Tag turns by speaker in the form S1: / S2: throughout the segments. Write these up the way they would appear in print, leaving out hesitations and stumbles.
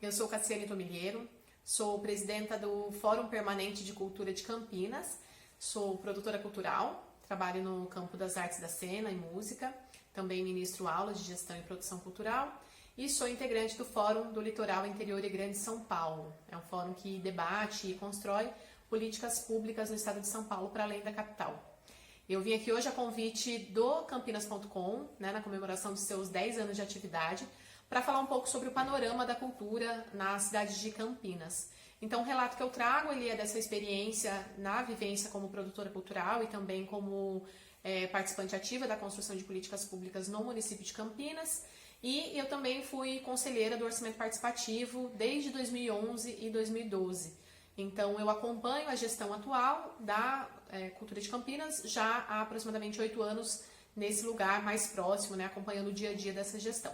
S1: eu sou Cassiane Tomilheiro, sou presidenta do Fórum Permanente de Cultura de Campinas, sou produtora cultural, trabalho no campo das artes da cena e música, também ministro aulas de gestão e produção cultural e sou integrante do Fórum do Litoral Interior e Grande São Paulo. É um fórum que debate e constrói políticas públicas no estado de São Paulo para além da capital. Eu vim aqui hoje a convite do Campinas.com, na comemoração dos seus 10 anos de atividade, para falar um pouco sobre o panorama da cultura na cidade de Campinas. Então, o relato que eu trago ele é dessa experiência na vivência como produtora cultural e também como participante ativa da construção de políticas públicas no município de Campinas. E eu também fui conselheira do Orçamento Participativo desde 2011 e 2012. Então, eu acompanho a gestão atual da Cultura de Campinas já há aproximadamente 8 anos nesse lugar mais próximo, acompanhando o dia a dia dessa gestão.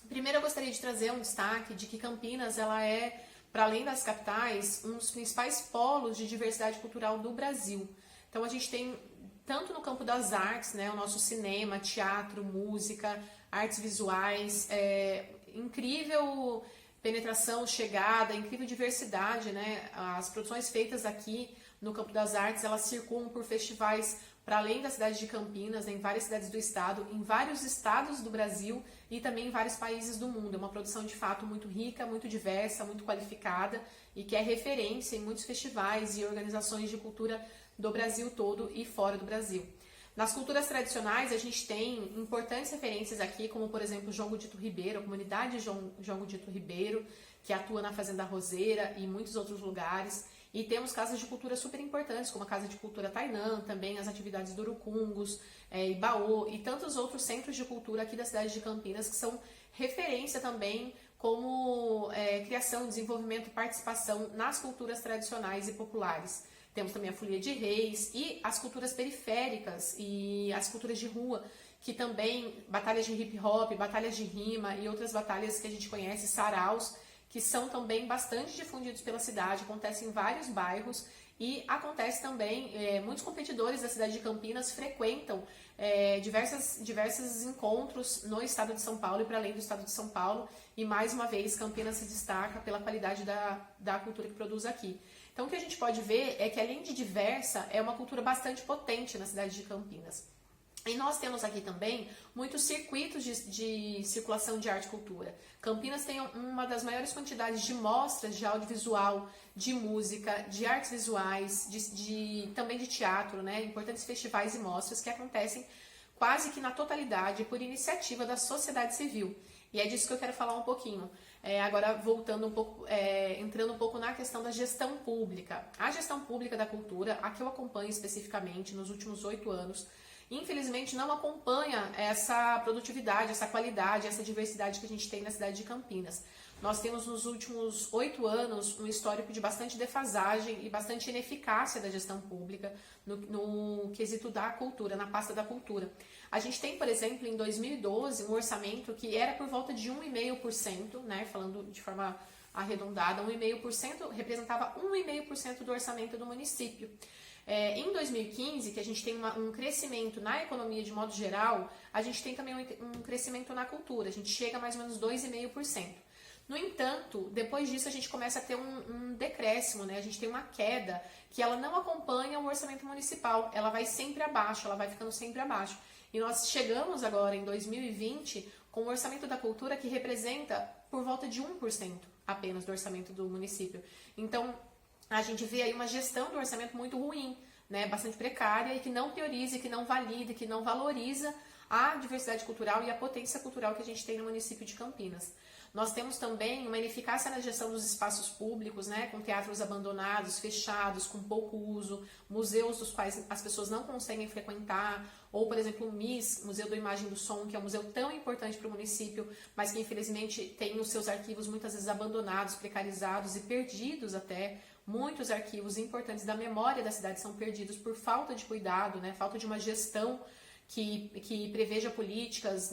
S1: Primeiro, eu gostaria de trazer um destaque de que Campinas ela é, para além das capitais, um dos principais polos de diversidade cultural do Brasil. Então, a gente tem, tanto no campo das artes, o nosso cinema, teatro, música, artes visuais, incrível penetração, chegada, incrível diversidade, As produções feitas aqui no campo das artes, elas circulam por festivais para além da cidade de Campinas, em várias cidades do estado, em vários estados do Brasil e também em vários países do mundo. É uma produção de fato muito rica, muito diversa, muito qualificada e que é referência em muitos festivais e organizações de cultura do Brasil todo e fora do Brasil. Nas culturas tradicionais, a gente tem importantes referências aqui, como por exemplo João Godito Ribeiro, a comunidade João Godito Ribeiro, que atua na Fazenda Roseira e em muitos outros lugares. E temos casas de cultura super importantes, como a Casa de Cultura Tainã, também as atividades do Urucungos, Ibaô e tantos outros centros de cultura aqui da cidade de Campinas, que são referência também como criação, desenvolvimento e participação nas culturas tradicionais e populares. Temos também a Folia de Reis e as culturas periféricas e as culturas de rua, que também, batalhas de hip hop, batalhas de rima e outras batalhas que a gente conhece, saraus, que são também bastante difundidos pela cidade, acontecem em vários bairros e acontece também, muitos competidores da cidade de Campinas frequentam diversos encontros no estado de São Paulo e para além do estado de São Paulo e mais uma vez Campinas se destaca pela qualidade da cultura que produz aqui. Então o que a gente pode ver é que além de diversa, é uma cultura bastante potente na cidade de Campinas. E nós temos aqui também muitos circuitos de circulação de arte e cultura. Campinas tem uma das maiores quantidades de mostras de audiovisual, de música, de artes visuais, também de teatro, importantes festivais e mostras que acontecem quase que na totalidade por iniciativa da sociedade civil. E é disso que eu quero falar um pouquinho. Agora, voltando um pouco, entrando um pouco na questão da gestão pública. A gestão pública da cultura, a que eu acompanho especificamente nos últimos 8 anos, infelizmente não acompanha essa produtividade, essa qualidade, essa diversidade que a gente tem na cidade de Campinas. Nós temos nos últimos 8 anos um histórico de bastante defasagem e bastante ineficácia da gestão pública no quesito da cultura, na pasta da cultura. A gente tem, por exemplo, em 2012, um orçamento que era por volta de 1,5%, falando de forma arredondada, 1,5% representava 1,5% do orçamento do município. Em 2015, que a gente tem um crescimento na economia de modo geral, a gente tem também um crescimento na cultura, a gente chega a mais ou menos 2,5%. No entanto, depois disso a gente começa a ter um decréscimo, a gente tem uma queda que ela não acompanha o orçamento municipal, ela vai sempre abaixo, ela vai ficando sempre abaixo. E nós chegamos agora em 2020 com o orçamento da cultura que representa por volta de 1% apenas do orçamento do município. Então, a gente vê aí uma gestão do orçamento muito ruim, bastante precária e que não prioriza, que não valida, que não valoriza a diversidade cultural e a potência cultural que a gente tem no município de Campinas. Nós temos também uma ineficácia na gestão dos espaços públicos, com teatros abandonados, fechados, com pouco uso, museus dos quais as pessoas não conseguem frequentar, ou, por exemplo, o MIS, Museu da Imagem e do Som, que é um museu tão importante para o município, mas que infelizmente tem os seus arquivos muitas vezes abandonados, precarizados e perdidos até. Muitos arquivos importantes da memória da cidade são perdidos por falta de cuidado, falta de uma gestão que preveja políticas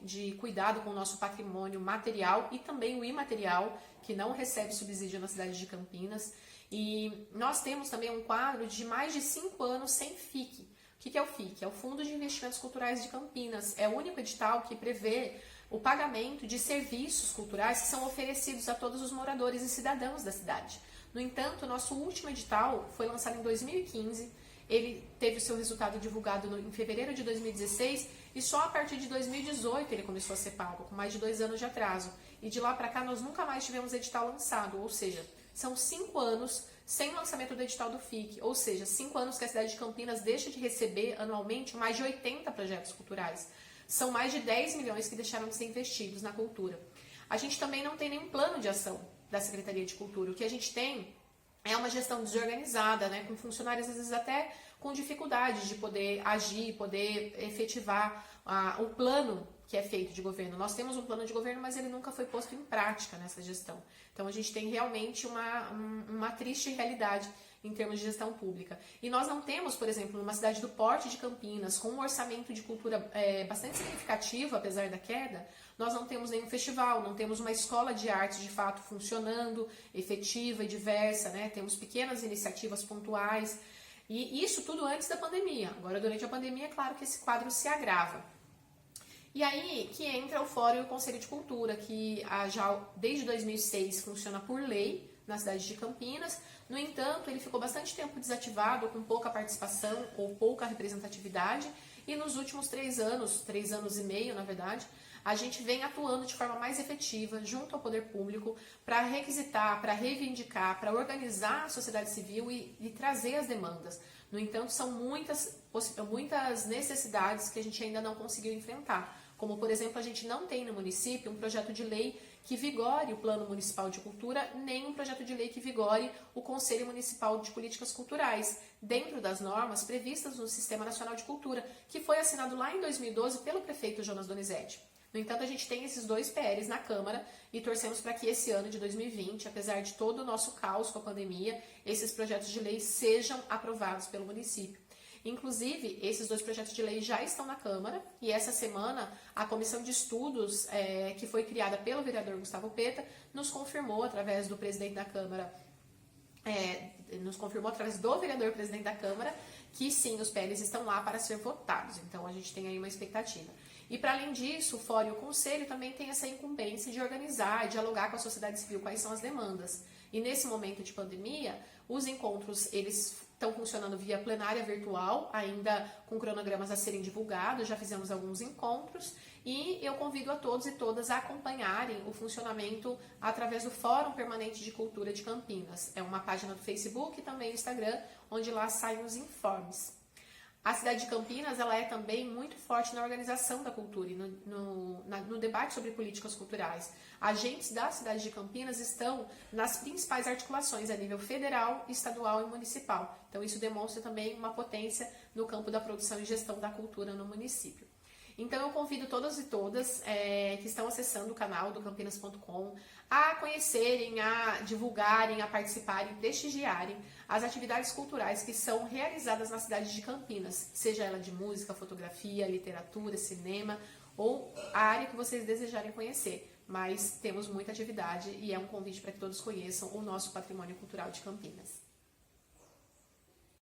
S1: de cuidado com o nosso patrimônio material e também o imaterial, que não recebe subsídio na cidade de Campinas. E nós temos também um quadro de mais de 5 anos sem FIC. O que é o FIC? É o Fundo de Investimentos Culturais de Campinas. É o único edital que prevê o pagamento de serviços culturais que são oferecidos a todos os moradores e cidadãos da cidade. No entanto, nosso último edital foi lançado em 2015, ele teve o seu resultado divulgado em fevereiro de 2016 e só a partir de 2018 ele começou a ser pago, com mais de 2 anos de atraso. E de lá para cá nós nunca mais tivemos edital lançado, ou seja, são 5 anos sem lançamento do edital do FIC, ou seja, 5 anos que a cidade de Campinas deixa de receber anualmente mais de 80 projetos culturais. São mais de 10 milhões que deixaram de ser investidos na cultura. A gente também não tem nenhum plano de ação da Secretaria de Cultura. O que a gente tem é uma gestão desorganizada, né, com funcionários às vezes até com dificuldade de poder agir, poder efetivar o plano que é feito de governo. Nós temos um plano de governo, mas ele nunca foi posto em prática nessa gestão. Então a gente tem realmente uma triste realidade em termos de gestão pública. E nós não temos, por exemplo, numa cidade do porte de Campinas, com um orçamento de cultura bastante significativo, apesar da queda, nós não temos nenhum festival, não temos uma escola de arte de fato funcionando, efetiva e diversa, né? Temos pequenas iniciativas pontuais, e isso tudo antes da pandemia. Agora, durante a pandemia, é claro que esse quadro se agrava. E aí que entra o Fórum e o Conselho de Cultura, que já desde 2006 funciona por lei na cidade de Campinas. No entanto, ele ficou bastante tempo desativado, com pouca participação ou pouca representatividade, e nos últimos 3 anos e meio, na verdade, a gente vem atuando de forma mais efetiva junto ao poder público para requisitar, para reivindicar, para organizar a sociedade civil e trazer as demandas. No entanto, são muitas necessidades que a gente ainda não conseguiu enfrentar. Como, por exemplo, a gente não tem no município um projeto de lei que vigore o Plano Municipal de Cultura, nem um projeto de lei que vigore o Conselho Municipal de Políticas Culturais, dentro das normas previstas no Sistema Nacional de Cultura, que foi assinado lá em 2012 pelo prefeito Jonas Donizete. No entanto, a gente tem esses 2 PLs na Câmara e torcemos para que esse ano de 2020, apesar de todo o nosso caos com a pandemia, esses projetos de lei sejam aprovados pelo município. Inclusive, esses 2 projetos de lei já estão na Câmara e essa semana a comissão de estudos que foi criada pelo vereador Gustavo Peta nos confirmou através do presidente da Câmara, através do vereador presidente da Câmara, que sim, os PLs estão lá para ser votados. Então, a gente tem aí uma expectativa. E, para além disso, o Fórum e o Conselho também tem essa incumbência de organizar e dialogar com a sociedade civil quais são as demandas. E, nesse momento de pandemia, os encontros, eles estão funcionando via plenária virtual, ainda com cronogramas a serem divulgados, já fizemos alguns encontros, e eu convido a todos e todas a acompanharem o funcionamento através do Fórum Permanente de Cultura de Campinas. É uma página do Facebook e também no Instagram, onde lá saem os informes. A cidade de Campinas ela é também muito forte na organização da cultura e no debate sobre políticas culturais. Agentes da cidade de Campinas estão nas principais articulações a nível federal, estadual e municipal. Então isso demonstra também uma potência no campo da produção e gestão da cultura no município. Então eu convido todos e todas que estão acessando o canal do campinas.com a conhecerem, a divulgarem, a participarem, prestigiarem as atividades culturais que são realizadas na cidade de Campinas, seja ela de música, fotografia, literatura, cinema ou a área que vocês desejarem conhecer. Mas temos muita atividade e é um convite para que todos conheçam o nosso patrimônio cultural de Campinas.